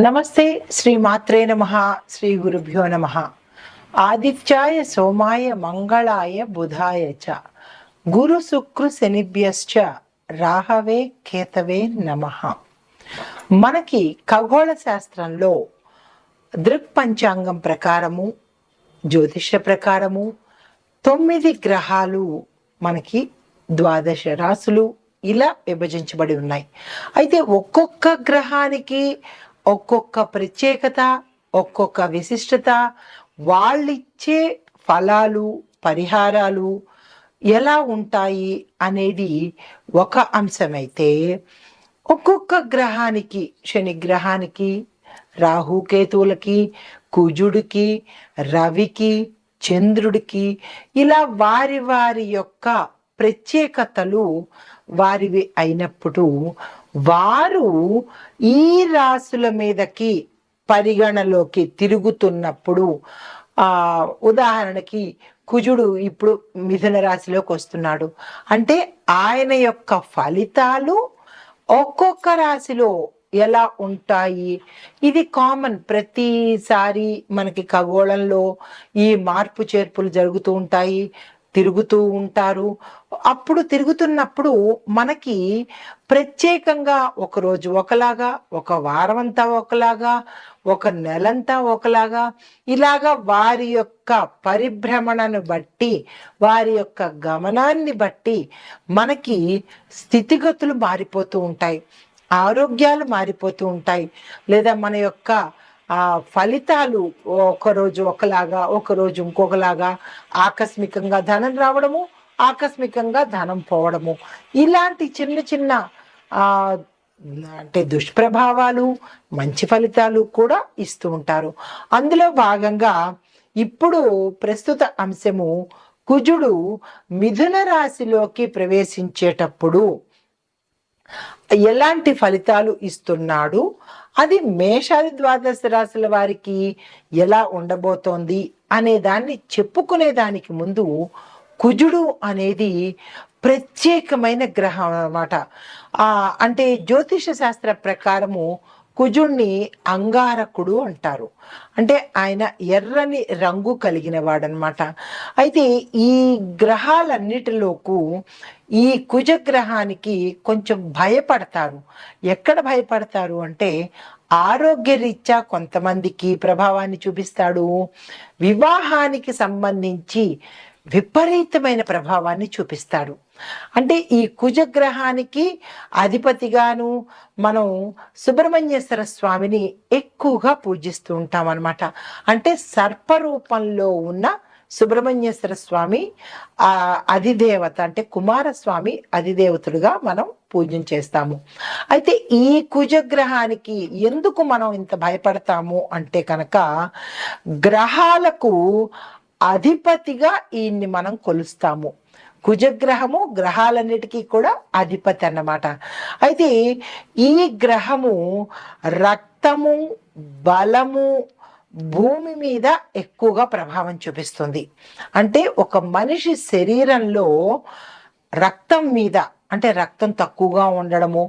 నమస్తే. శ్రీ మాత్రే నమః. శ్రీ గురుభ్యో నమః. ఆదిత్యాయ సోమాయ మంగళాయ బుధాయ చ గురు శుక్ర శనిభ్యశ్చ రాహవే కేతవే నమః. మనకి ఖగోళ శాస్త్రంలో దృక్పంచాంగం ప్రకారము, జ్యోతిష ప్రకారము 9 గ్రహాలు మనకి 12 రాసులు ఇలా విభజించబడి ఉన్నాయి. అయితే ఒక్కొక్క గ్రహానికి ఒక్కొక్క ప్రత్యేకత, ఒక్కొక్క విశిష్టత, వాళ్ళిచ్చే ఫలాలు, పరిహారాలు ఎలా ఉంటాయి అనేది ఒక అంశమైతే, ఒక్కొక్క గ్రహానికి, శని గ్రహానికి, రాహుకేతువులకి, కుజుడికి, రవికి, చంద్రుడికి ఇలా వారి వారి యొక్క ప్రత్యేకతలు వారివి అయినప్పుడు వారు ఈ రాశుల మీదకి పరిగణలోకి తిరుగుతున్నప్పుడు, ఉదాహరణకి కుజుడు ఇప్పుడు మిథున రాశిలోకి వస్తున్నాడు అంటే ఆయన యొక్క ఫలితాలు ఒక్కొక్క రాశిలో ఎలా ఉంటాయి, ఇది కామన్. ప్రతిసారి మనకి ఖగోళంలో ఈ మార్పు చేర్పులు జరుగుతూ ఉంటాయి, తిరుగుతూ ఉంటారు. అప్పుడు తిరుగుతున్నప్పుడు మనకి ప్రత్యేకంగా ఒకరోజు ఒకలాగా, ఒక వారం అంతా ఒకలాగా, ఒక నెలంతా ఒకలాగా, ఇలాగా వారి యొక్క పరిభ్రమణను బట్టి, వారి యొక్క గమనాన్ని బట్టి మనకి స్థితిగతులు మారిపోతూ ఉంటాయి, ఆరోగ్యాలు మారిపోతూ ఉంటాయి, లేదా మన యొక్క ఫలితాలు ఒకరోజు ఒకలాగా, ఒకరోజు ఇంకొకలాగా, ఆకస్మికంగా ధనం రావడము, ఆకస్మికంగా ధనం పోవడము, ఇలాంటి చిన్న చిన్న అంటే దుష్ప్రభావాలు, మంచి ఫలితాలు కూడా ఇస్తూ ఉంటారు. అందులో భాగంగా ఇప్పుడు ప్రస్తుత అంశము కుజుడు మిథున రాశిలోకి ప్రవేశించేటప్పుడు ఎలాంటి ఫలితాలు ఇస్తున్నాడు, అది మేషాది 12 రాశుల వారికి ఎలా ఉండబోతోంది అనే దాన్ని చెప్పుకునే దానికి ముందు, కుజుడు అనేది ప్రత్యేకమైన గ్రహం అన్నమాట. అంటే జ్యోతిష శాస్త్ర ప్రకారము కుజుణ్ణి అంగారకుడు అంటారు. అంటే ఆయన ఎర్రని రంగు కలిగిన వాడనమాట. అయితే ఈ గ్రహాలన్నిటిలోకి ఈ కుజగ్రహానికి కొంచెం భయపడతారు. ఎక్కడ భయపడతారు అంటే, ఆరోగ్యరీత్యా కొంతమందికి ప్రభావాన్ని చూపిస్తాడు, వివాహానికి సంబంధించి విపరీతమైన ప్రభావాన్ని చూపిస్తాడు. అంటే ఈ కుజగ్రహానికి అధిపతిగాను మనం సుబ్రహ్మణ్యేశ్వర స్వామిని ఎక్కువగా పూజిస్తూ ఉంటాం అన్నమాట. అంటే సర్పరూపంలో ఉన్న సుబ్రహ్మణ్యేశ్వర స్వామి అధిదేవత, అంటే కుమారస్వామి అధిదేవతలుగా మనం పూజన చేస్తాము. అయితే ఈ కుజగ్రహానికి ఎందుకు మనం ఇంత భయపడతాము అంటే కనుక, గ్రహాలకు అధిపతిగా ఈయన్ని మనం కొలుస్తాము. కుజగ్రహము గ్రహాలన్నిటికీ కూడా అధిపతి అన్నమాట. అయితే ఈ గ్రహము రక్తము, బలము, భూమి మీద ఎక్కువగా ప్రభావం చూపిస్తుంది. అంటే ఒక మనిషి శరీరంలో రక్తం మీద, అంటే రక్తం తక్కువగా ఉండడము,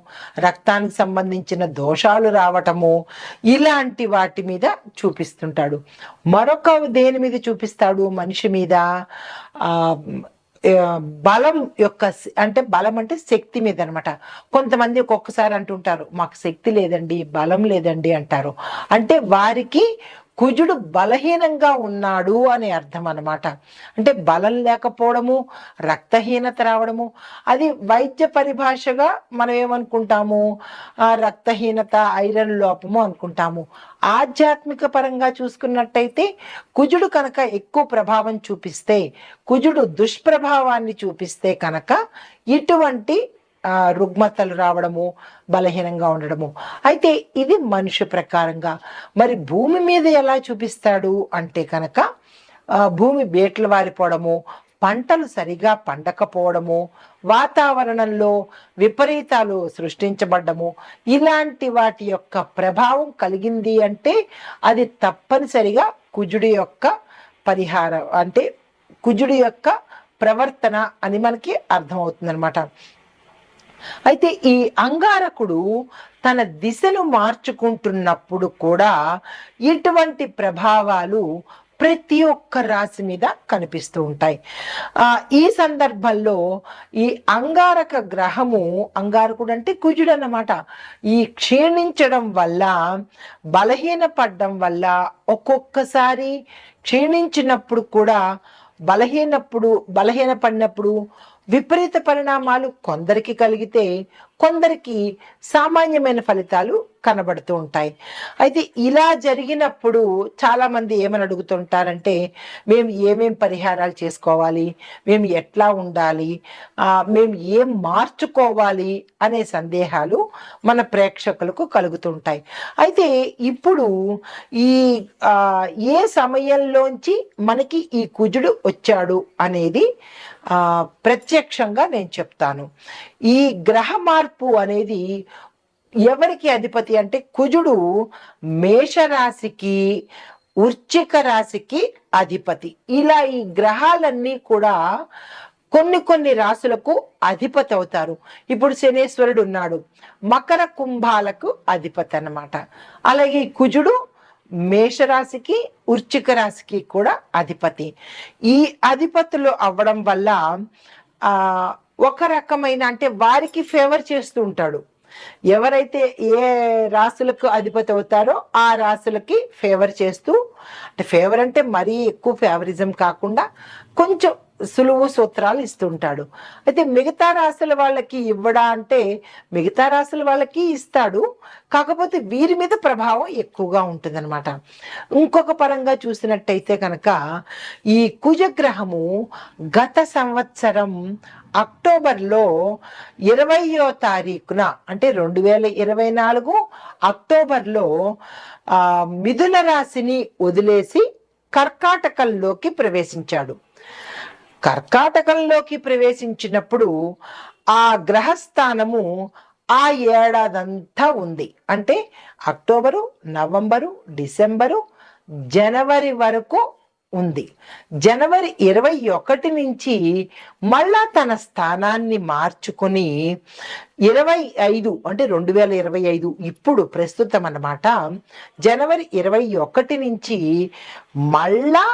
రక్తానికి సంబంధించిన దోషాలు రావటము, ఇలాంటి వాటి మీద చూపిస్తుంటాడు. మరొక దేని మీద చూపిస్తాడు మనిషి మీద, బలం యొక్క, అంటే బలం అంటే శక్తి మీద అనమాట. కొంతమంది ఒక్కొక్కసారి అంటుంటారు, మాకు శక్తి లేదండి, బలం లేదండి అంటారు. అంటే వారికి కుజుడు బలహీనంగా ఉన్నాడు అని అర్థం అన్నమాట. అంటే బలం లేకపోవడము, రక్తహీనత రావడము, అది వైద్య పరిభాషగా మనం ఏమనుకుంటాము, రక్తహీనత, ఐరన్ లోపము అనుకుంటాము. ఆధ్యాత్మిక పరంగా చూసుకున్నట్టయితే కుజుడు కనుక ఎక్కువ ప్రభావం చూపిస్తే, కుజుడు దుష్ప్రభావాన్ని చూపిస్తే కనుక ఇటువంటి రుగ్మతలు రావడము, బలహీనంగా ఉండడము. అయితే ఇది మనిషి ప్రకారంగా. మరి భూమి మీద ఎలా చూపిస్తాడు అంటే కనుక, భూమి బేట్లు వారిపోవడము, పంటలు సరిగా పండకపోవడము, వాతావరణంలో విపరీతాలు సృష్టించబడ్డము, ఇలాంటి వాటి యొక్క ప్రభావం కలిగింది అంటే అది తప్పనిసరిగా కుజుడి యొక్క పరిహారం, అంటే కుజుడి యొక్క ప్రవర్తన అని మనకి అర్థమవుతుంది అనమాట. అయితే ఈ అంగారకుడు తన దిశను మార్చుకుంటున్నప్పుడు కూడా ఇటువంటి ప్రభావాలు ప్రతి ఒక్క రాశి మీద కనిపిస్తూ ఉంటాయి. ఈ సందర్భంలో ఈ అంగారక గ్రహము, అంగారకుడు అంటే కుజుడు అన్నమాట, ఈ క్షీణించడం వల్ల, బలహీనపడడం వల్ల, ఒక్కొక్కసారి క్షీణించినప్పుడు కూడా బలహీనపడినప్పుడు విపరీత పరిణామాలు కొందరికి కలిగితే కొందరికి సామాన్యమైన ఫలితాలు కనబడుతూ ఉంటాయి. అయితే ఇలా జరిగినప్పుడు చాలా మంది ఏమని అడుగుతుంటారంటే, మేము ఏమేం పరిహారాలు చేసుకోవాలి, మేము ఎట్లా ఉండాలి, మేము ఏం మార్చుకోవాలి అనే సందేహాలు మన ప్రేక్షకులకు కలుగుతుంటాయి. అయితే ఇప్పుడు ఈ ఏ సమయంలోంచి మనకి ఈ కుజుడు వచ్చాడు అనేది ప్రత్యక్షంగా నేను చెప్తాను. ఈ గ్రహ మార్పు అనేది ఎవరికి అధిపతి అంటే, కుజుడు మేషరాశికి, వృశ్చిక రాశికి అధిపతి. ఇలా ఈ గ్రహాలన్నీ కూడా కొన్ని రాశులకు అధిపతి అవుతారు. ఇప్పుడు శనేశ్వరుడు ఉన్నాడు, మకర కుంభాలకు అధిపతి అన్నమాట. అలాగే కుజుడు మేషరాశికి, వృశ్చిక రాశికి కూడా అధిపతి. ఈ అధిపతులు అవ్వడం వల్ల ఒక రకమైన, అంటే వారికి ఫేవర్ చేస్తూ ఉంటాడు. ఎవరైతే ఏ రాశులకు అధిపతి అవుతారో ఆ రాశులకి ఫేవర్ చేస్తూ, అంటే ఫేవర్ అంటే మరీ ఎక్కువ ఫేవరిజం కాకుండా కొంచెం సులువు సూత్రాలు ఇస్తుంటాడు. అయితే మిగతా రాశుల వాళ్ళకి ఇవ్వడా అంటే మిగతా రాశుల వాళ్ళకి ఇస్తాడు, కాకపోతే వీరి మీద ప్రభావం ఎక్కువగా ఉంటుందన్నమాట. ఇంకొక పరంగా చూసినట్టయితే కనుక ఈ కుజగ్రహము గత సంవత్సరం అక్టోబర్లో 20వ తారీఖున, అంటే 2024 అక్టోబర్లో మిథున రాశిని వదిలేసి కర్కాటకంలోకి ప్రవేశించాడు. కర్కాటకంలోకి ప్రవేశించినప్పుడు ఆ గ్రహస్థానము ఆ ఏడాదంతా ఉంది. అంటే అక్టోబరు, నవంబరు, డిసెంబరు, జనవరి వరకు ఉంది. జనవరి 21 నుంచి మళ్ళా తన స్థానాన్ని మార్చుకొని 25, అంటే 2025 ఇప్పుడు ప్రస్తుతం అన్నమాట, జనవరి 21 నుంచి మళ్ళా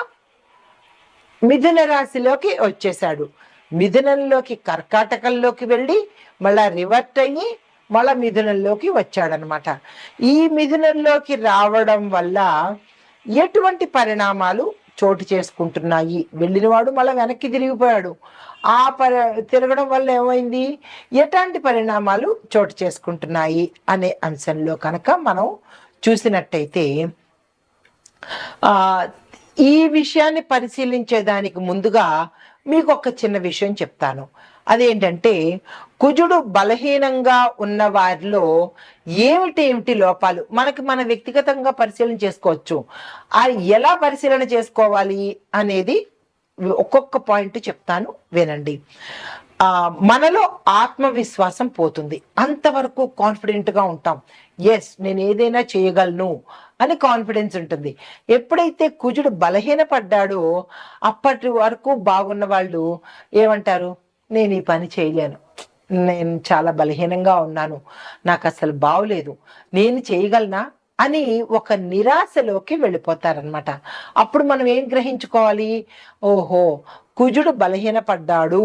మిథున రాశిలోకి వచ్చేసాడు. మిథునంలోకి, కర్కాటకంలోకి వెళ్ళి మళ్ళా రివర్ట్ అయ్యి మళ్ళా మిథునంలోకి వచ్చాడనమాట. ఈ మిథునంలోకి రావడం వల్ల ఎటువంటి పరిణామాలు చోటు చేసుకుంటున్నాయి? వెళ్ళినవాడు మళ్ళీ వెనక్కి తిరిగిపోయాడు. తిరగడం వల్ల ఏమైంది, ఎలాంటి పరిణామాలు చోటు చేసుకుంటున్నాయి అనే అంశంలో కనుక మనం చూసినట్టయితే, ఈ విషయాన్ని పరిశీలించేదానికి ముందుగా మీకు ఒక చిన్న విషయం చెప్తాను. అదేంటంటే, కుజుడు బలహీనంగా ఉన్న వారిలో ఏమిటి లోపాలు మన వ్యక్తిగతంగా పరిశీలన చేసుకోవచ్చు. ఎలా పరిశీలన చేసుకోవాలి అనేది ఒక్కొక్క పాయింట్ చెప్తాను, వినండి. మనలో ఆత్మవిశ్వాసం పోతుంది. అంతవరకు కాన్ఫిడెంట్గా ఉంటాం. ఎస్, నేను ఏదైనా చేయగలను అని కాన్ఫిడెన్స్ ఉంటుంది. ఎప్పుడైతే కుజుడు బలహీనపడ్డాడో అప్పటి వరకు బాగున్న వాళ్ళు ఏమంటారు, నేను ఈ పని చేయలేను, నేను చాలా బలహీనంగా ఉన్నాను, నాకు అసలు బాగోలేదు, నేను చేయగలనా అని ఒక నిరాశలోకి వెళ్ళిపోతారనమాట. అప్పుడు మనం ఏం గ్రహించుకోవాలి, ఓహో కుజుడు బలహీనపడ్డాడు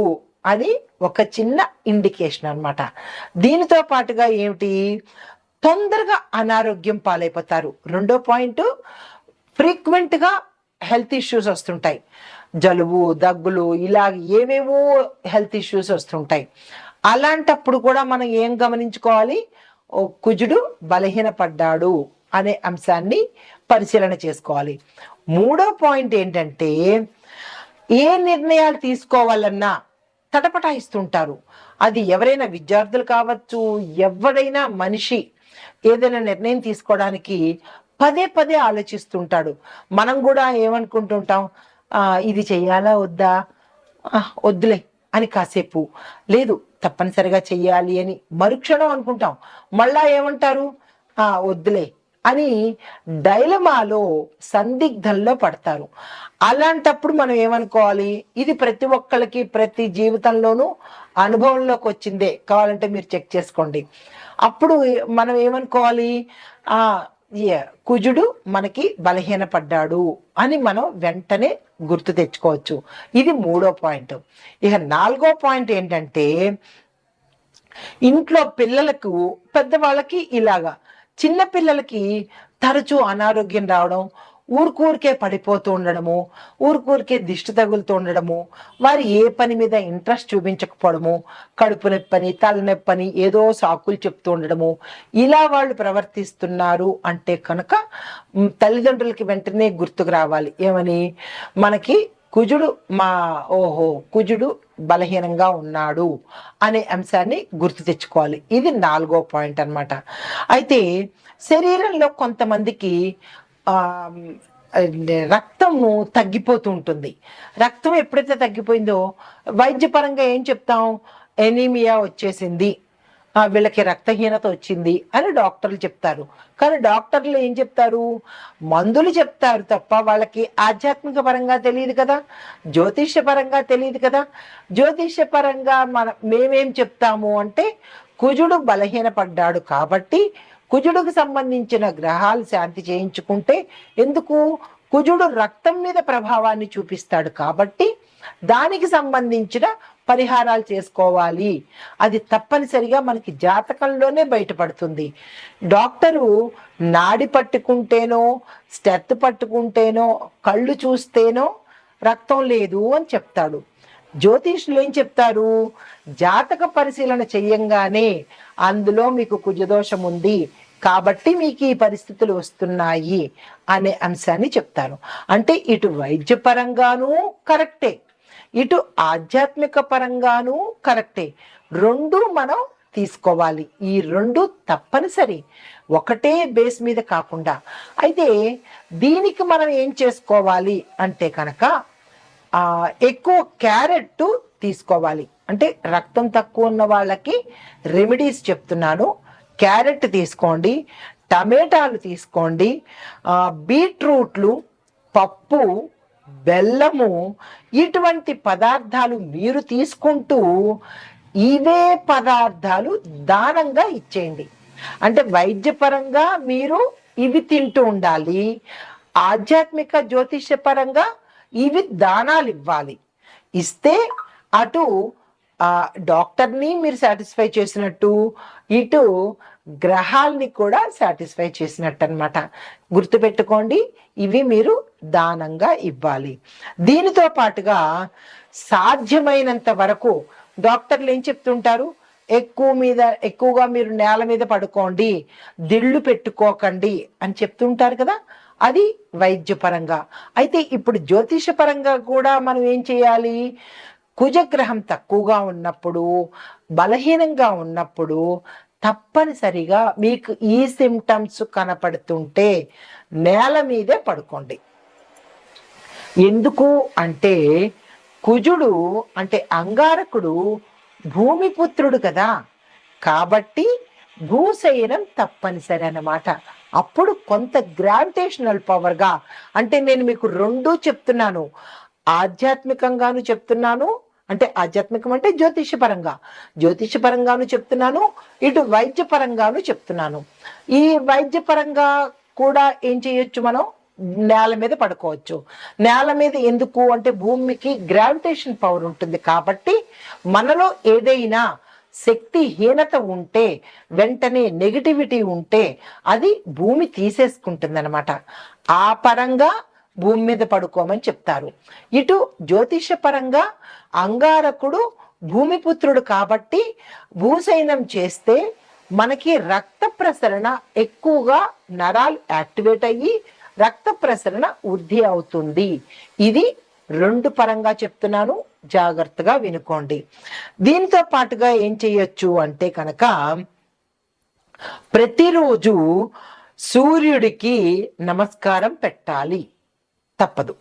అని ఒక చిన్న ఇండికేషన్ అనమాట. దీనితో పాటుగా ఏమిటి, తొందరగా అనారోగ్యం పాలైపోతారు. రెండో పాయింట్, ఫ్రీక్వెంట్గా హెల్త్ ఇష్యూస్ వస్తుంటాయి. జలుబు, దగ్గులు, ఇలా ఏవేవో హెల్త్ ఇష్యూస్ వస్తుంటాయి. అలాంటప్పుడు కూడా మనం ఏం గమనించుకోవాలి, కుజుడు బలహీనపడ్డాడు అనే అంశాన్ని పరిశీలన చేసుకోవాలి. మూడో పాయింట్ ఏంటంటే, ఏ నిర్ణయాలు తీసుకోవాలన్నా తటపటాయిస్తుంటారు. అది ఎవరైనా విద్యార్థులు కావచ్చు, ఎవరైనా మనిషి ఏదైనా నిర్ణయం తీసుకోవడానికి పదే ఆలోచిస్తుంటాడు. మనం కూడా ఏమనుకుంటుంటాం, ఇది చెయ్యాలా వద్దా, వద్దులే అని కాసేపు, లేదు తప్పనిసరిగా చెయ్యాలి అని మరుక్షణం అనుకుంటాం. మళ్ళా ఏమంటారు, వద్దులే అని డైలమాలో, సందిగ్ధంలో పడతారు. అలాంటప్పుడు మనం ఏమనుకోవాలి, ఇది ప్రతి ఒక్కళ్ళకి ప్రతి జీవితంలోనూ అనుభవంలోకి వచ్చిందే, కావాలంటే మీరు చెక్ చేసుకోండి. అప్పుడు మనం ఏమనుకోవాలి, ఆ కుజుడు మనకి బలహీనపడ్డాడు అని మనం వెంటనే గుర్తు తెచ్చుకోవచ్చు. ఇది 3వ పాయింట్. ఇక 4వ పాయింట్ ఏంటంటే, ఇంట్లో పిల్లలకు, పెద్దవాళ్ళకి ఇలాగా, చిన్న పిల్లలకి తరచూ అనారోగ్యం రావడం, ఊరికూరికే పడిపోతూ ఉండడము, ఊరికూరికే దిష్టి తగులుతూ ఉండడము, వారు ఏ పని మీద ఇంట్రెస్ట్ చూపించకపోవడము, కడుపు నొప్పని, తలనొప్పని ఏదో సాకులు చెప్తూ ఉండడము, ఇలా వాళ్ళు ప్రవర్తిస్తున్నారు అంటే కనుక తల్లిదండ్రులకి వెంటనే గుర్తుకు రావాలి. ఏమని? మనకి కుజుడు కుజుడు బలహీనంగా ఉన్నాడు అనే అంశాన్ని గుర్తు తెచ్చుకోవాలి. ఇది 4వ పాయింట్ అన్నమాట. అయితే శరీరంలో కొంతమందికి రక్తము తగ్గిపోతూ ఉంటుంది. రక్తం ఎప్పుడైతే తగ్గిపోయిందో వైద్యపరంగా ఏం చెప్తాం? ఎనీమియా వచ్చేసింది, వీళ్ళకి రక్తహీనత వచ్చింది అని డాక్టర్లు చెప్తారు. కానీ డాక్టర్లు ఏం చెప్తారు? మందులు చెప్తారు తప్ప వాళ్ళకి ఆధ్యాత్మిక పరంగా తెలియదు కదా, జ్యోతిష్య పరంగా తెలియదు కదా. జ్యోతిష్య పరంగా మేమేం చెప్తాము అంటే, కుజుడు బలహీనపడ్డాడు కాబట్టి కుజుడికి సంబంధించిన గ్రహాలు శాంతి చేయించుకుంటే, ఎందుకు? కుజుడు రక్తం మీద ప్రభావాన్ని చూపిస్తాడు కాబట్టి దానికి సంబంధించిన పరిహారాలు చేసుకోవాలి. అది తప్పనిసరిగా మనకి జాతకంలోనే బయటపడుతుంది. డాక్టరు నాడి పట్టుకుంటేనో, స్టెత్ పట్టుకుంటేనో, కళ్ళు చూస్తేనో రక్తం లేదు అని చెప్తాడు. జ్యోతిష్యులు ఏం చెప్తారు? జాతక పరిశీలన చెయ్యంగానే అందులో మీకు కుజదోషం ఉంది కాబట్టి మీకు ఈ పరిస్థితులు వస్తున్నాయి అనే అంశాన్ని చెప్తారు. అంటే ఇటు వైద్యపరంగానూ కరెక్టే, ఇటు ఆధ్యాత్మిక పరంగానూ కరెక్టే. రెండు మనం తీసుకోవాలి. ఈ రెండు తప్పనిసరి, ఒకటే బేస్ మీద కాకుండా. అయితే దీనికి మనం ఏం చేసుకోవాలి అంటే కనుక ఎక్కువ క్యారెట్ తీసుకోవాలి. అంటే రక్తం తక్కువ ఉన్న వాళ్ళకి రెమెడీస్ చెప్తున్నాను. క్యారెట్ తీసుకోండి, టమాటాలు తీసుకోండి, బీట్రూట్లు, పప్పు, బెల్లము, ఇటువంటి పదార్థాలు మీరు తీసుకుంటూ ఇవే పదార్థాలు దానంగా ఇచ్చేయండి. అంటే వైద్యపరంగా మీరు ఇవి తింటూ ఉండాలి, ఆధ్యాత్మిక జ్యోతిష్య పరంగా ఇవి దానాలు ఇవ్వాలి. ఇస్తే అటు డాక్టర్ని మీరు సాటిస్ఫై చేసినట్టు, ఇటు గ్రహాల్ని కూడా సాటిస్ఫై చేసినట్టు అనమాట. గుర్తుపెట్టుకోండి, ఇవి మీరు దానంగా ఇవ్వాలి. దీనితో పాటుగా సాధ్యమైనంత వరకు డాక్టర్లు ఏం చెప్తుంటారు? ఎక్కువగా మీరు నేల మీద పడుకోండి, దిళ్ళు పెట్టుకోకండి అని చెప్తుంటారు కదా. అది వైద్యపరంగా. అయితే ఇప్పుడు జ్యోతిష పరంగా కూడా మనం ఏం చేయాలి? కుజగ్రహం తక్కువగా ఉన్నప్పుడు, బలహీనంగా ఉన్నప్పుడు తప్పనిసరిగా మీకు ఈ సిమ్టమ్స్ కనపడుతుంటే నేల మీదే పడుకోండి. ఎందుకు అంటే కుజుడు అంటే అంగారకుడు భూమిపుత్రుడు కదా, కాబట్టి భూశయనం తప్పనిసరి అన్నమాట. అప్పుడు కొంత గ్రావిటేషనల్ పవర్గా, అంటే నేను మీకు రెండూ చెప్తున్నాను, ఆధ్యాత్మికంగాను చెప్తున్నాను, అంటే ఆధ్యాత్మికం అంటే జ్యోతిషపరంగాను చెప్తున్నాను, ఇటు వైద్యపరంగాను చెప్తున్నాను. ఈ వైద్యపరంగా కూడా ఏం చేయొచ్చు? మనం నేల మీద పడుకోవచ్చు. నేల మీద ఎందుకు అంటే భూమికి గ్రావిటేషన్ పవర్ ఉంటుంది కాబట్టి మనలో ఏదైనా శక్తిహీనత ఉంటే, వెంటనే నెగిటివిటీ ఉంటే అది భూమి తీసేసుకుంటుంది అనమాట. ఆ పరంగా భూమి మీద పడుకోమని చెప్తారు. ఇటు జ్యోతిష పరంగా అంగారకుడు భూమిపుత్రుడు కాబట్టి భూశయనం చేస్తే మనకి రక్త ప్రసరణ ఎక్కువగా, నరాలు యాక్టివేట్ అయ్యి రక్త ప్రసరణ వృద్ధి అవుతుంది. ఇది రెండు పరంగా చెప్తున్నాను, జాగ్రత్తగా వినుకోండి. దీంతో పాటుగా ఏం చేయొచ్చు అంటే కనుక ప్రతిరోజు సూర్యుడికి నమస్కారం పెట్టాలి, తప్పదు.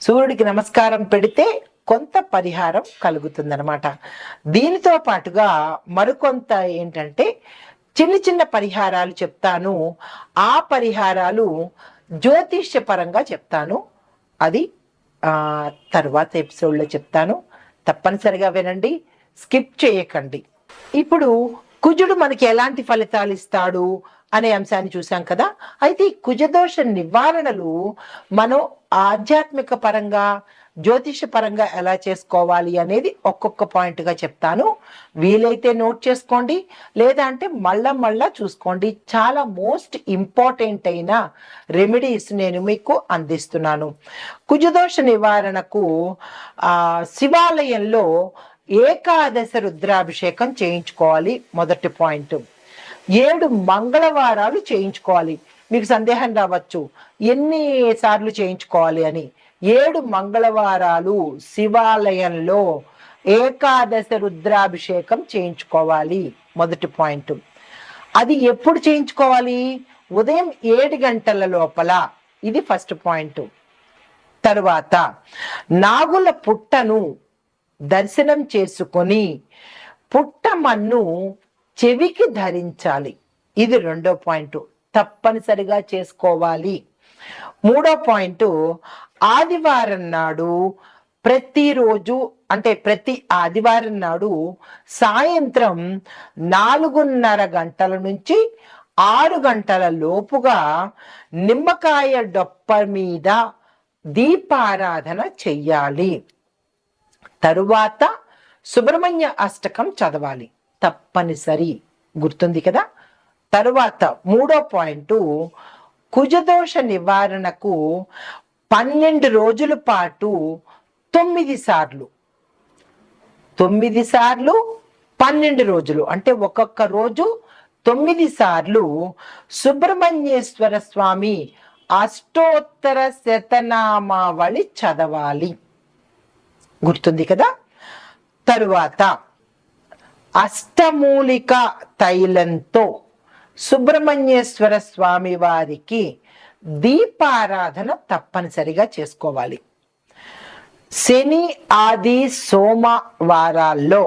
సూర్యుడికి నమస్కారం పెడితే కొంత పరిహారం కలుగుతుందన్నమాట. దీనితో పాటుగా మరికొంత ఏంటంటే చిన్న చిన్న పరిహారాలు చెప్తాను. ఆ పరిహారాలు జ్యోతిష్య పరంగా చెప్తాను, అది తర్వాత ఎపిసోడ్లో చెప్తాను. తప్పనిసరిగా వినండి. స్కిప్ చేయకండి. ఇప్పుడు కుజుడు మనకి ఎలాంటి ఫలితాలు ఇస్తాడు అనే అంశాన్ని చూసాం కదా. అయితే ఈ కుజదోష నివారణలు మనం ఆధ్యాత్మిక పరంగా, జ్యోతిష పరంగా ఎలా చేసుకోవాలి అనేది ఒక్కొక్క పాయింట్గా చెప్తాను. వీలైతే నోట్ చేసుకోండి, లేదా అంటే మళ్ళా చూసుకోండి. చాలా మోస్ట్ ఇంపార్టెంట్ అయిన రెమెడీస్ నేను మీకు అందిస్తున్నాను. కుజదోష నివారణకు శివాలయంలో ఏకాదశ రుద్రాభిషేకం చేయించుకోవాలి. మొదటి పాయింట్. 7 మంగళవారాలు చేయించుకోవాలి. మీకు సందేహం రావచ్చు, ఎన్ని సార్లు చేయించుకోవాలి అని. 7 మంగళవారాలు శివాలయంలో ఏకాదశ రుద్రాభిషేకం చేయించుకోవాలి. మొదటి పాయింట్. అది ఎప్పుడు చేయించుకోవాలి? ఉదయం 7 గంటల లోపల. ఇది ఫస్ట్ పాయింట్. తరువాత నాగుల పుట్టను దర్శనం చేసుకొని పుట్టమన్ను చెవికి ధరించాలి. ఇది రెండో పాయింట్, తప్పనిసరిగా చేసుకోవాలి. మూడో పాయింట్, ఆదివారం నాడు ప్రతిరోజు అంటే ప్రతి ఆదివారం నాడు సాయంత్రం 4:30 గంటల నుంచి 6 గంటల లోపుగా నిమ్మకాయ డొప్ప మీద దీపారాధన చెయ్యాలి. తరువాత సుబ్రహ్మణ్య అష్టకం చదవాలి, తప్పనిసరి. గుర్తుంది కదా. తరువాత మూడో పాయింట్, కుజదోష నివారణకు 12 రోజుల పాటు 9 సార్లు 12 రోజులు అంటే ఒక్కొక్క రోజు 9 సార్లు సుబ్రహ్మణ్యేశ్వర స్వామి అష్టోత్తర శతనామావళి చదవాలి. గుర్తుంది కదా. తరువాత అష్టమూలిక తైలంతో సుబ్రహ్మణ్యేశ్వర స్వామి వారికి దీపారాధన తప్పనిసరిగా చేసుకోవాలి. శని, ఆది, సోమవారాల్లో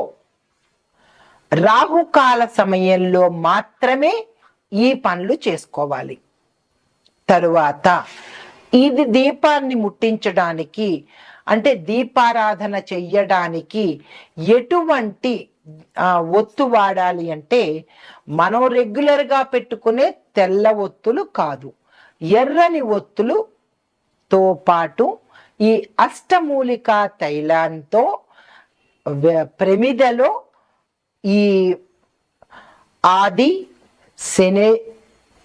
రాహుకాల సమయంలో మాత్రమే ఈ పనులు చేసుకోవాలి. తరువాత ఇది దీపాన్ని ముట్టించడానికి అంటే దీపారాధన చెయ్యడానికి ఎటువంటి ఒత్తు వాడాలి అంటే మనం రెగ్యులర్గా పెట్టుకునే తెల్ల ఒత్తులు కాదు, ఎర్రని ఒత్తులుతో పాటు ఈ అష్టమూలికా తైలంతో ప్రమిదలో ఈ ఆది, శని,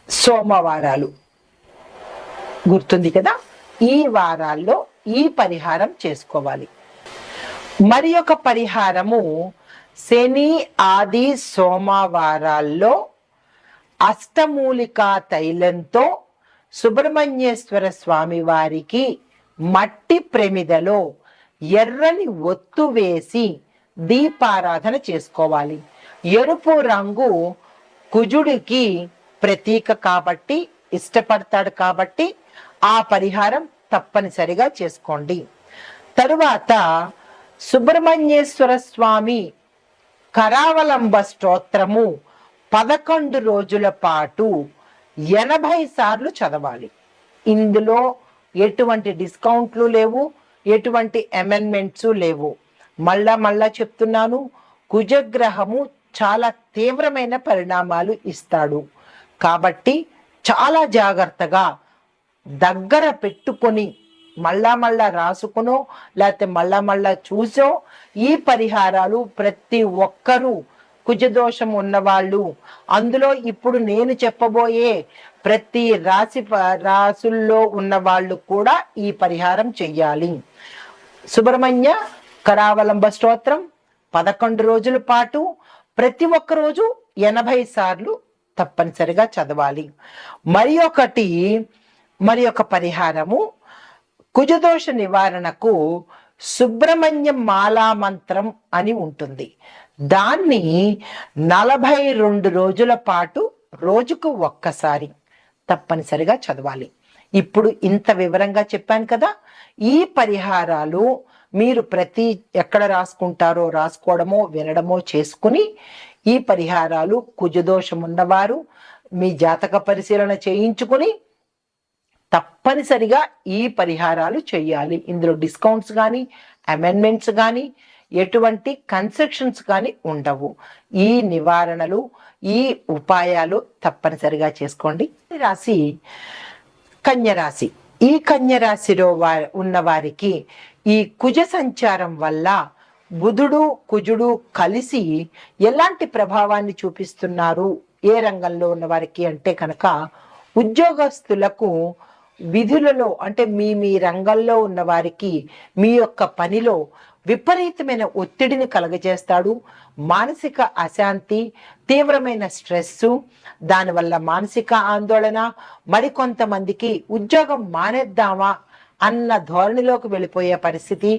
సోమవారాలు గుర్తుంది కదా, ఈ వారాల్లో ఈ పరిహారం చేసుకోవాలి. మరి ఒక పరిహారము, శని, ఆది, సోమవారాల్లో అష్టమూలికా తైలంతో సుబ్రహ్మణ్యేశ్వర స్వామి వారికి మట్టి ప్రమిదలో ఎర్రని ఒత్తు వేసి దీపారాధన చేసుకోవాలి. ఎరుపు రంగు కుజుడికి ప్రతీక కాబట్టి, ఇష్టపడతాడు కాబట్టి ఆ పరిహారం తప్పనిసరిగా చేసుకోండి. తరువాత సుబ్రహ్మణ్యేశ్వర స్వామి కరావలంబ స్తోత్రము 11 రోజుల పాటు 80 సార్లు చదవాలి. ఇందులో ఎటువంటి డిస్కౌంట్లు లేవు, ఎటువంటి అమెండ్మెంట్స్ లేవు. మళ్ళా చెప్తున్నాను, కుజగ్రహము చాలా తీవ్రమైన పరిణామాలు ఇస్తాడు కాబట్టి చాలా జాగ్రత్తగా దగ్గర పెట్టుకొని మళ్ళా రాసుకునో లేకపోతే మళ్ళా చూసో ఈ పరిహారాలు ప్రతి ఒక్కరూ, కుజదోషం ఉన్నవాళ్ళు, అందులో ఇప్పుడు నేను చెప్పబోయే ప్రతి రాసుల్లో ఉన్న వాళ్ళు కూడా ఈ పరిహారం చెయ్యాలి. సుబ్రహ్మణ్య కరావలంబ స్తోత్రం 11 రోజుల పాటు ప్రతి ఒక్క రోజు 80 సార్లు తప్పనిసరిగా చదవాలి. మరి ఒక పరిహారము, కుజదోష నివారణకు సుబ్రహ్మణ్యం మాలా మంత్రం అని ఉంటుంది. దాన్ని 42 రోజుల పాటు రోజుకు ఒక్కసారి తప్పనిసరిగా చదవాలి. ఇప్పుడు ఇంత వివరంగా చెప్పాను కదా. ఈ పరిహారాలు మీరు ఎక్కడ రాసుకుంటారో రాసుకోవడమో వినడమో చేసుకుని ఈ పరిహారాలు కుజదోషం ఉన్నవారు మీ జాతక పరిశీలన చేయించుకుని తప్పనిసరిగా ఈ పరిహారాలు చేయాలి. ఇందులో డిస్కౌంట్స్ కానీ అమెండ్మెంట్స్ కానీ ఎటువంటి కన్స్ట్రక్షన్స్ కానీ ఉండవు. ఈ నివారణలు, ఈ ఉపాయాలు తప్పనిసరిగా చేసుకోండి. రాశి కన్యరాశి. ఈ కన్యరాశిలో ఉన్న వారికి ఈ కుజ సంచారం వల్ల బుధుడు కుజుడు కలిసి ఎలాంటి ప్రభావాన్ని చూపిస్తున్నారు ఏ రంగంలో ఉన్న వారికి అంటే కనుక, ఉద్యోగస్తులకు విధులలో అంటే మీ రంగంలో ఉన్న వారికి మీ యొక్క పనిలో విపరీతమైన ఒత్తిడిని కలగజేస్తాడు. మానసిక అశాంతి, తీవ్రమైన స్ట్రెస్సు, దానివల్ల మానసిక ఆందోళన, మరికొంతమందికి ఉద్యోగం మానేద్దామా అన్న ధోరణిలోకి వెళ్ళిపోయే పరిస్థితి,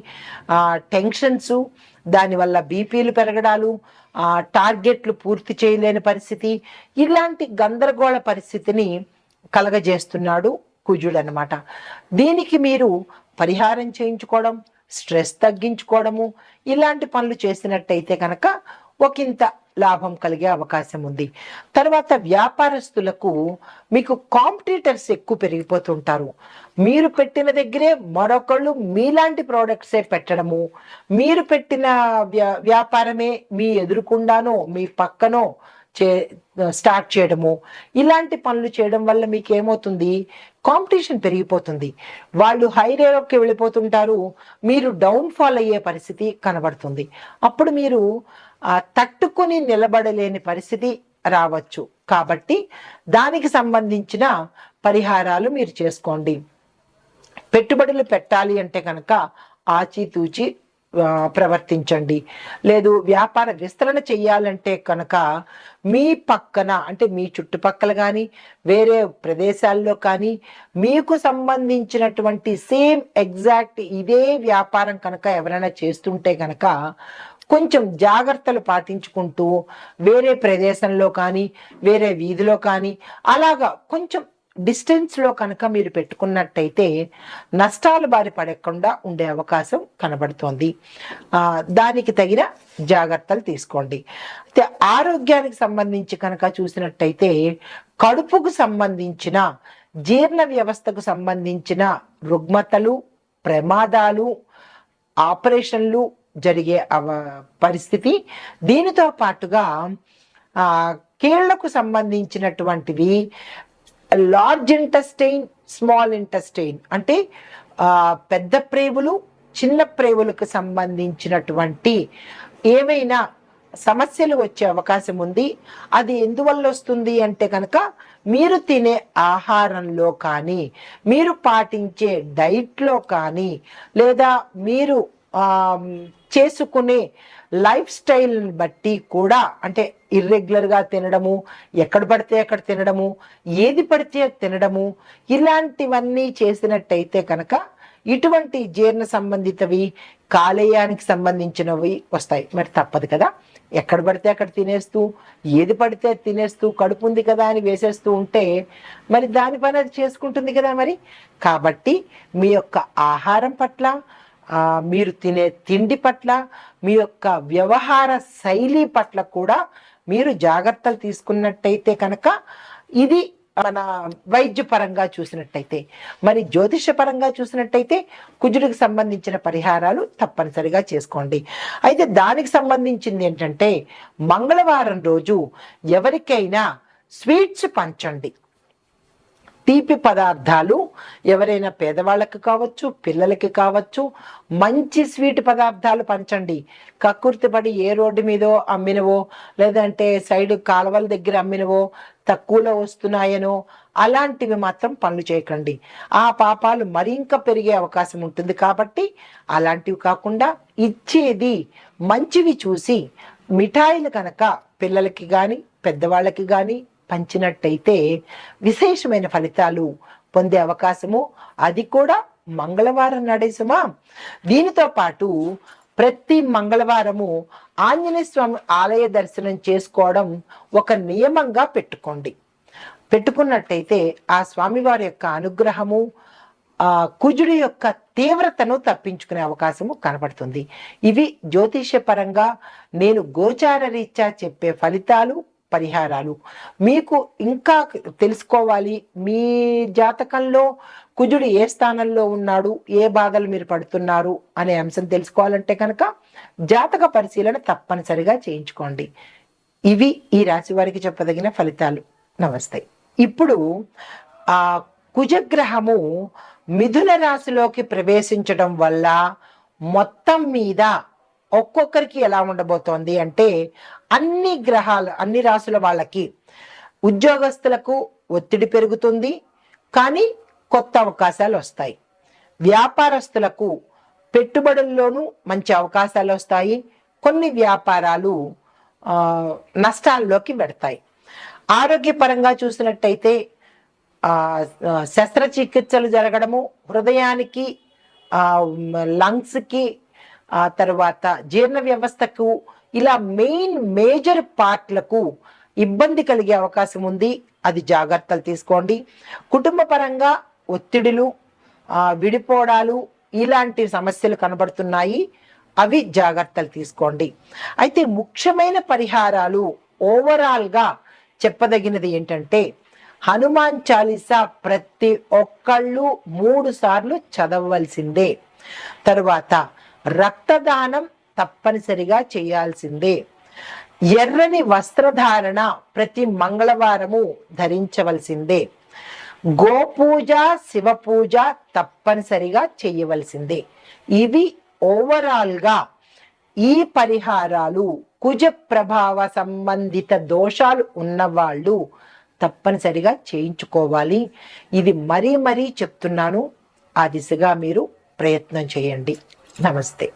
టెన్షన్స్, దానివల్ల బీపీలు పెరగడాలు, టార్గెట్లు పూర్తి చేయలేని పరిస్థితి, ఇలాంటి గందరగోళ పరిస్థితిని కలగజేస్తున్నాడు కుజుడు అన్నమాట. దీనికి మీరు పరిహారం చేయించుకోవడం, స్ట్రెస్ తగ్గించుకోవడము, ఇలాంటి పనులు చేసినట్టయితే కనుక ఒకంత లాభం కలిగే అవకాశం ఉంది. తర్వాత వ్యాపారస్తులకు మీకు కాంపిటీటర్స్ ఎక్కువ పెరిగిపోతుంటారు. మీరు పెట్టిన దగ్గరే మరొకళ్ళు మీలాంటి ప్రోడక్ట్సే పెట్టడము, మీరు పెట్టిన వ్యాపారమే మీ ఎదురుకుండానో మీ పక్కనో స్టార్ట్ చేయడము, ఇలాంటి పనులు చేయడం వల్ల మీకు ఏమవుతుంది, కాంపిటీషన్ పెరిగిపోతుంది. వాళ్ళు హై రేట్కి వెళ్ళిపోతుంటారు, మీరు డౌన్ ఫాల్ అయ్యే పరిస్థితి కనబడుతుంది. అప్పుడు మీరు తట్టుకొని నిలబడలేని పరిస్థితి రావచ్చు. కాబట్టి దానికి సంబంధించిన పరిహారాలు మీరు చేసుకోండి. పెట్టుబడులు పెట్టాలి అంటే కనుక ఆచితూచి ప్రవర్తించండి. లేదు వ్యాపార విస్తరణ చెయ్యాలంటే కనుక మీ పక్కన అంటే మీ చుట్టుపక్కల కానీ వేరే ప్రదేశాల్లో కానీ మీకు సంబంధించినటువంటి సేమ్ ఎగ్జాక్ట్ ఇదే వ్యాపారం కనుక ఎవరైనా చేస్తుంటే కనుక కొంచెం జాగ్రత్తలు పాటించుకుంటూ వేరే ప్రదేశంలో కానీ వేరే వీధిలో కానీ అలాగా కొంచెం డిస్టెన్స్లో కనుక మీరు పెట్టుకున్నట్టయితే నష్టాలు బారి పడకుండా ఉండే అవకాశం కనబడుతోంది. దానికి తగిన జాగ్రత్తలు తీసుకోండి. అయితే ఆరోగ్యానికి సంబంధించి కనుక చూసినట్టయితే కడుపుకు సంబంధించిన, జీర్ణ వ్యవస్థకు సంబంధించిన రుగ్మతలు, ప్రమాదాలు, ఆపరేషన్లు జరిగే పరిస్థితి, దీనితో పాటుగా కీళ్లకు సంబంధించినటువంటివి, లార్జ్ ఇంటెస్టైన్, స్మాల్ ఇంటెస్టైన్ అంటే పెద్ద ప్రేవులు, చిన్న ప్రేవులకు సంబంధించినటువంటి ఏమైనా సమస్యలు వచ్చే అవకాశం ఉంది. అది ఎందువల్ల వస్తుంది అంటే కనుక మీరు తినే ఆహారంలో కానీ, మీరు పాటించే డైట్లో కానీ, లేదా మీరు చేసుకునే లైఫ్ స్టైల్ని బట్టి కూడా, అంటే ఇర్రెగ్యులర్గా తినడము, ఎక్కడ పడితే అక్కడ తినడము, ఏది పడితే తినడము, ఇలాంటివన్నీ చేసినట్టయితే కనుక ఇటువంటి జీర్ణ సంబంధితవి, కాలేయానికి సంబంధించినవి వస్తాయి. మరి తప్పదు కదా, ఎక్కడ పడితే అక్కడ తినేస్తూ, ఏది పడితే తినేస్తూ, కడుపు ఉంది కదా అని వేసేస్తూ ఉంటే మరి దాని పని అది చేసుకుంటుంది కదా మరి. కాబట్టి మీ యొక్క ఆహారం పట్ల, మీరు తినే తిండి పట్ల, మీ యొక్క వ్యవహార శైలి పట్ల కూడా మీరు జాగ్రత్తలు తీసుకున్నట్టయితే కనుక ఇది మన వైద్యపరంగా చూసినట్టయితే. మరి జ్యోతిష పరంగా చూసినట్టయితే కుజుడికి సంబంధించిన పరిహారాలు తప్పనిసరిగా చేసుకోండి. అయితే దానికి సంబంధించింది ఏంటంటే మంగళవారం రోజు ఎవరికైనా స్వీట్స్ పంచండి. తీపి పదార్థాలు ఎవరైనా పేదవాళ్ళకి కావచ్చు, పిల్లలకి కావచ్చు, మంచి స్వీట్ పదార్థాలు పంచండి. కక్కుర్తిపడి ఏ రోడ్డు మీదో అమ్మినవో, లేదంటే సైడ్ కాలువల దగ్గర అమ్మినవో, తక్కువలో వస్తున్నాయనో అలాంటివి మాత్రం పనులు చేయకండి. ఆ పాపాలు మరింక పెరిగే అవకాశం ఉంటుంది. కాబట్టి అలాంటివి కాకుండా ఇచ్చేది మంచివి చూసి మిఠాయిలు కనుక పిల్లలకి కానీ పెద్దవాళ్ళకి కానీ పంచినట్టయితే విశేషమైన ఫలితాలు పొందే అవకాశము, అది కూడా మంగళవారం నాడేసుమా. దీనితో పాటు ప్రతి మంగళవారము ఆంజనేయ స్వామి ఆలయ దర్శనం చేసుకోవడం ఒక నియమంగా పెట్టుకున్నట్టయితే ఆ స్వామివారి యొక్క అనుగ్రహము, కుజుడి యొక్క తీవ్రతను తప్పించుకునే అవకాశము కనబడుతుంది. ఇవి జ్యోతిష పరంగా నేను గోచార రీత్యా చెప్పే ఫలితాలు, పరిహారాలు. మీకు ఇంకా తెలుసుకోవాలి, మీ జాతకంలో కుజుడు ఏ స్థానంలో ఉన్నాడు, ఏ బాధలు మీరు పడుతున్నారు అనే అంశం తెలుసుకోవాలంటే కనుక జాతక పరిశీలన తప్పనిసరిగా చేయించుకోండి. ఇవి ఈ రాశి వారికి చెప్పదగిన ఫలితాలు. నమస్తే. ఇప్పుడు ఆ కుజగ్రహము మిథున రాశిలోకి ప్రవేశించడం వల్ల మొత్తం మీద ఒక్కొక్కరికి ఎలా ఉండబోతోంది అంటే, అన్ని గ్రహాలు అన్ని రాశుల వాళ్ళకి ఉద్యోగస్తులకు ఒత్తిడి పెరుగుతుంది, కానీ కొత్త అవకాశాలు వస్తాయి. వ్యాపారస్తులకు పెట్టుబడుల్లోనూ మంచి అవకాశాలు వస్తాయి. కొన్ని వ్యాపారాలు నష్టాల్లోకి పెడతాయి. ఆరోగ్యపరంగా చూసినట్టయితే శస్త్రచికిత్సలు జరగడము, హృదయానికి, లంగ్స్కి, తర్వాత జీర్ణ వ్యవస్థకు, ఇలా మేజర్ పార్ట్లకు ఇబ్బంది కలిగే అవకాశం ఉంది. అది జాగ్రత్తలు తీసుకోండి. కుటుంబ పరంగా ఒత్తిడులు, విడిపోవడాలు, ఇలాంటి సమస్యలు కనబడుతున్నాయి. అవి జాగ్రత్తలు తీసుకోండి. అయితే ముఖ్యమైన పరిహారాలు ఓవరాల్గా చెప్పదగినది ఏంటంటే, హనుమాన్ చాలీసా ప్రతి ఒక్కళ్ళు 3 సార్లు చదవవలసిందే. తరువాత రక్తదానం తప్పనిసరిగా చేయాల్సిందే. ఎర్రని వస్త్రధారణ ప్రతి మంగళవారము ధరించవలసిందే. గోపూజ, శివపూజ తప్పనిసరిగా చేయవలసిందే. ఇవి ఓవరాల్గా ఈ పరిహారాలు కుజ ప్రభావ సంబంధిత దోషాలు ఉన్నవాళ్ళు తప్పనిసరిగా చేయించుకోవాలి. ఇది మరీ చెప్తున్నాను. ఆ దిశగా మీరు ప్రయత్నం చేయండి. నమస్తే.